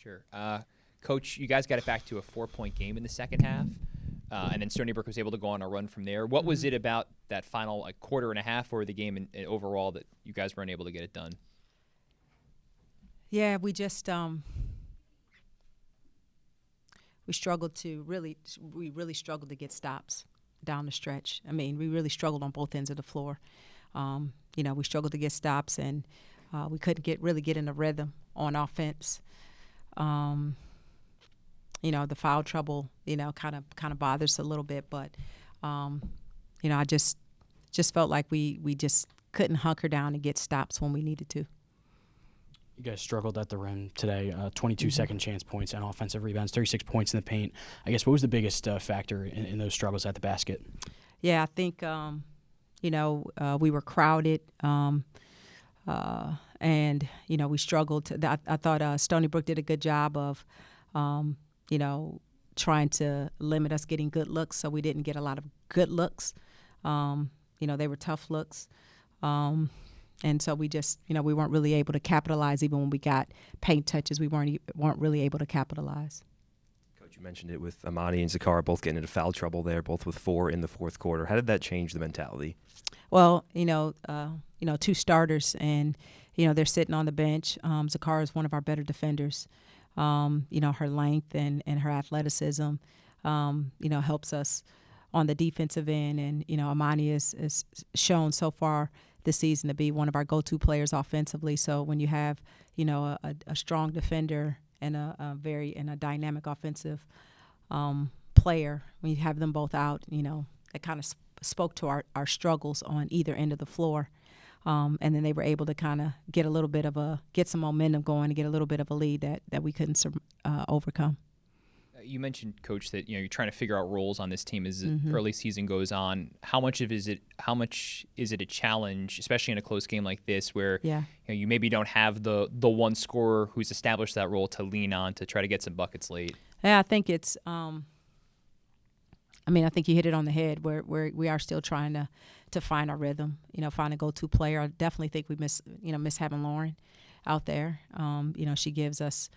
Sure. Coach, you guys got it back to a 4-point game in the second half, and then Stony Brook was able to go on a run from there. What was it about that final quarter and a half or the game and overall that you guys weren't able to get it done? Yeah, we just we struggled to really struggled to get stops down the stretch. I mean, we really struggled on both ends of the floor. We struggled to get stops, and we couldn't really get in the rhythm on offense. The foul trouble, kind of bothers a little bit, but I just felt like we just couldn't hunker down and get stops when we needed to. You guys struggled at the rim today, 22 second chance points and offensive rebounds, 36 points in the paint. I guess what was the biggest factor in those struggles at the basket? Yeah, I think, we were crowded, and, we struggled. I thought Stony Brook did a good job of, trying to limit us getting good looks, so we didn't get a lot of good looks. They were tough looks. And so we just, we weren't really able to capitalize. Even when we got paint touches, we weren't really able to capitalize. Coach, you mentioned it with Amani and Zakara both getting into foul trouble there, both with 4 in the fourth quarter. How did that change the mentality? Well, two starters, and they're sitting on the bench. Zakara is one of our better defenders. Her length and her athleticism, helps us on the defensive end. And Amani is shown so far this season to be one of our go-to players offensively. So when you have, a strong defender and a dynamic offensive player, when you have them both out, it kind of spoke to our struggles on either end of the floor. And then they were able to kind of get some momentum going and get a little bit of a lead that we couldn't overcome. You mentioned, Coach, that you're trying to figure out roles on this team as the early season goes on. How much is it a challenge, especially in a close game like this, where you maybe don't have the one scorer who's established that role to lean on to try to get some buckets late? Yeah, I think it's. I think you hit it on the head. We are still trying to find our rhythm. Find a go-to player. I definitely think we miss having Lauren out there. She gives us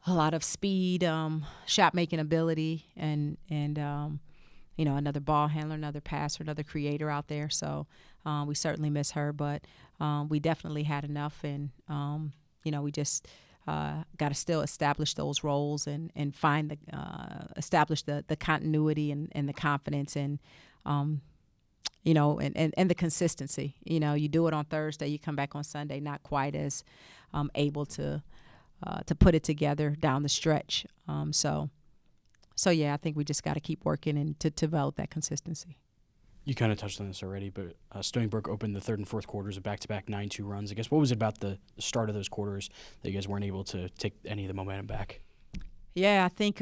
a lot of speed, shot making ability, and another ball handler, another passer, another creator out there. So we certainly miss her, but we definitely had enough, and we just got to still establish those roles and find establish the continuity and the confidence and and the consistency. You do it on Thursday, you come back on Sunday, not quite as able to put it together down the stretch. So yeah, I think we just got to keep working and to develop that consistency. You kind of touched on this already, but Stony Brook opened the third and fourth quarters of back-to-back 9-2 runs. I guess what was it about the start of those quarters that you guys weren't able to take any of the momentum back? Yeah, I think,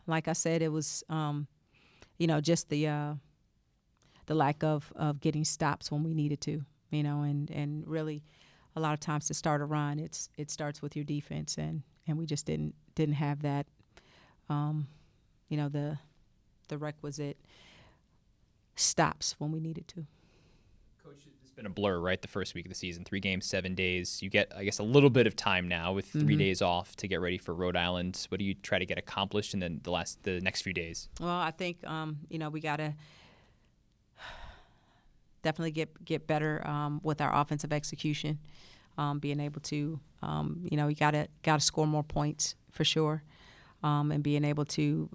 like I said, it was, just the lack of getting stops when we needed to, and really a lot of times to start a run, it starts with your defense, and we just didn't have that, the requisite stops when we needed to. Coach, it's been a blur, right? The first week of the season, 3 games, 7 days. You get, I guess, a little bit of time now with 3 days off to get ready for Rhode Island. What do you try to get accomplished in the next few days? Well, I think we gotta definitely get better with our offensive execution. Being able to, we gotta score more points for sure, and being able to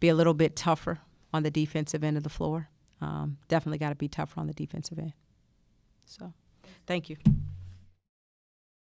be a little bit tougher on the defensive end of the floor. Definitely got to be tougher on the defensive end. So, thank you.